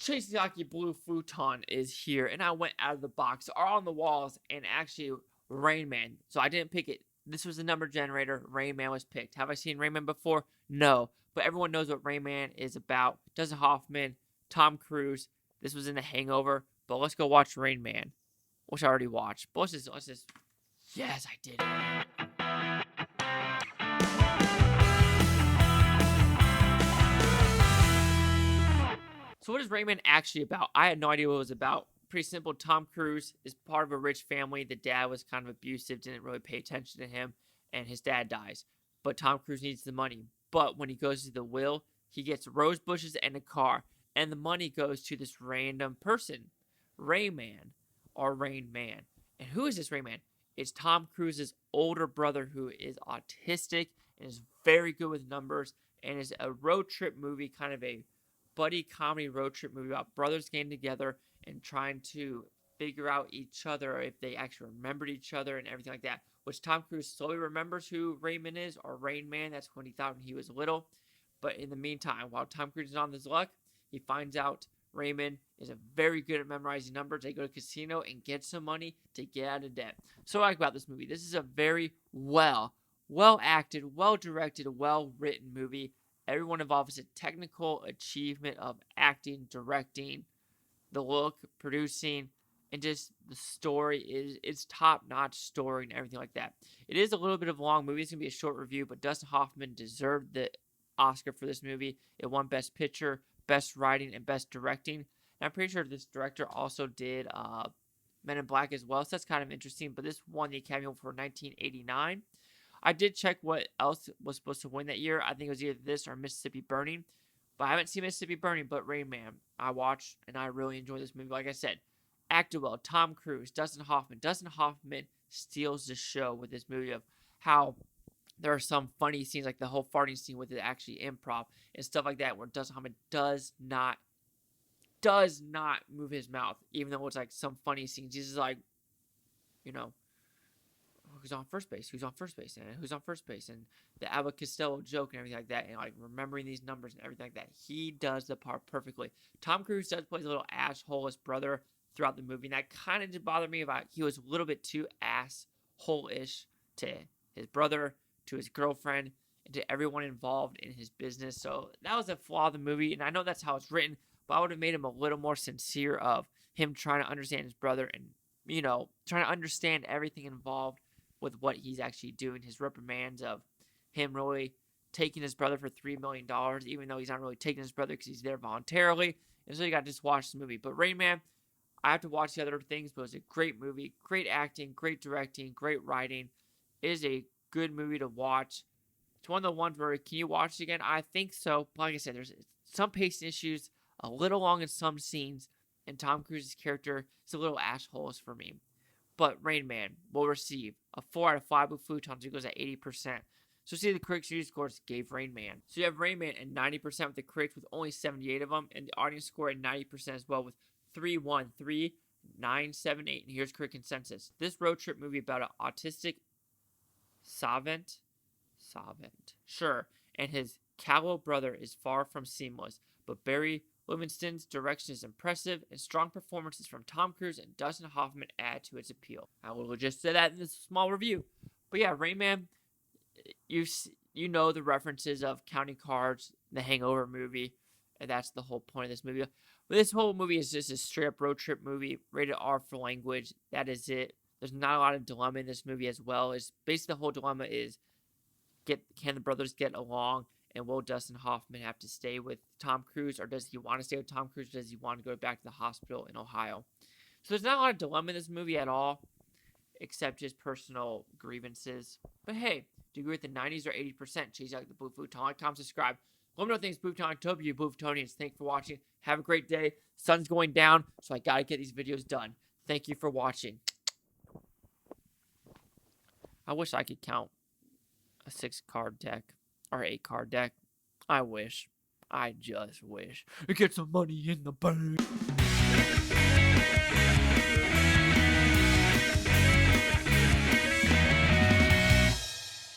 Chaseyaki Blue Futon is here, and I went out of the box, are on the walls, and actually Rain Man. So I didn't pick it. This was the number generator. Rain Man was picked. Have I seen Rain Man before? No. But everyone knows what Rain Man is about. Dustin Hoffman, Tom Cruise. This was in The Hangover. But let's go watch Rain Man, which I already watched. But let's just. Yes, I did it. So what is Rain Man actually about? I had no idea what it was about. Pretty simple. Tom Cruise is part of a rich family. The dad was kind of abusive, didn't really pay attention to him, and his dad dies. But Tom Cruise needs the money. But when he goes to the will, he gets rose bushes and a car, and the money goes to this random person, Rain Man, or Rain Man. And who is this Rain Man? It's Tom Cruise's older brother who is autistic and is very good with numbers, and is a road trip movie, kind of a buddy comedy road trip movie about brothers getting together and trying to figure out each other, if they actually remembered each other and everything like that, which Tom Cruise slowly remembers who Raymond is, or Rain Man. That's what he thought when he was little. But in the meantime, while Tom Cruise is on his luck, he finds out Raymond is a very good at memorizing numbers. They go to a casino and get some money to get out of debt. So what I like about this movie, this is a very well acted, well directed, well written movie. Everyone involved is a technical achievement of acting, directing, the look, producing, and just the story is top-notch story and everything like that. It is a little bit of a long movie. It's going to be a short review, but Dustin Hoffman deserved the Oscar for this movie. It won Best Picture, Best Writing, and Best Directing. And I'm pretty sure this director also did Men in Black as well, so that's kind of interesting. But this won the Academy Award for 1989. I did check what else was supposed to win that year. I think it was either this or Mississippi Burning. But I haven't seen Mississippi Burning, but Rain Man I watched, and I really enjoyed this movie. Like I said, acted well. Tom Cruise, Dustin Hoffman. Dustin Hoffman steals the show with this movie of how there are some funny scenes, like the whole farting scene with it actually improv and stuff like that, where Dustin Hoffman does not move his mouth, even though it's like some funny scenes. He's just like, who's on first base, and who's on first base, and the Abbott Costello joke and everything like that, and like remembering these numbers and everything like that. He does the part perfectly. Tom Cruise does play a little asshole-ish brother throughout the movie, and that kind of did bother me about he was a little bit too asshole-ish to his brother, to his girlfriend, and to everyone involved in his business. So that was a flaw of the movie, and I know that's how it's written, but I would have made him a little more sincere of him trying to understand his brother and, trying to understand everything involved with what he's actually doing. His reprimands of him really taking his brother for $3 million, even though he's not really taking his brother because he's there voluntarily. And so you got to just watch the movie. But Rain Man, I have to watch the other things, but it was a great movie. Great acting, great directing, great writing. It is a good movie to watch. It's one of the ones where, can you watch it again? I think so. Like I said, there's some pacing issues, a little long in some scenes, and Tom Cruise's character is a little assholes for me. But Rain Man will receive a 4 out of 5 with Futons. It goes at 80%. So see, the critics' review scores gave Rain Man. So you have Rain Man at 90% with the critics with only 78 of them, and the audience score at 90% as well with 313,978. And here's critic consensus. This road trip movie about an autistic savant, sure, and his callow brother is far from seamless, but Barry Levinson's direction is impressive, and strong performances from Tom Cruise and Dustin Hoffman add to its appeal. I will just say that in this small review. But yeah, Rain Man, you know the references of counting cards, the Hangover movie, and that's the whole point of this movie. But this whole movie is just a straight-up road trip movie, rated R for language. That is it. There's not a lot of dilemma in this movie as well. It's basically the whole dilemma is, can the brothers get along? And will Dustin Hoffman have to stay with Tom Cruise, or does he want to stay with Tom Cruise, or does he want to go back to the hospital in Ohio? So there's not a lot of dilemma in this movie at all, except just personal grievances. But hey, do you agree with the 90s or 80%? Chase out the Blue Futon. Like, comment, subscribe. Let me know things, Blue Futon. To you, Blue Futonians. Thank you for watching. Have a great day. Sun's going down, so I gotta get these videos done. Thank you for watching. I wish I could count a 6-card deck. Or 8-card deck. I wish. I just wish. Get some money in the bank.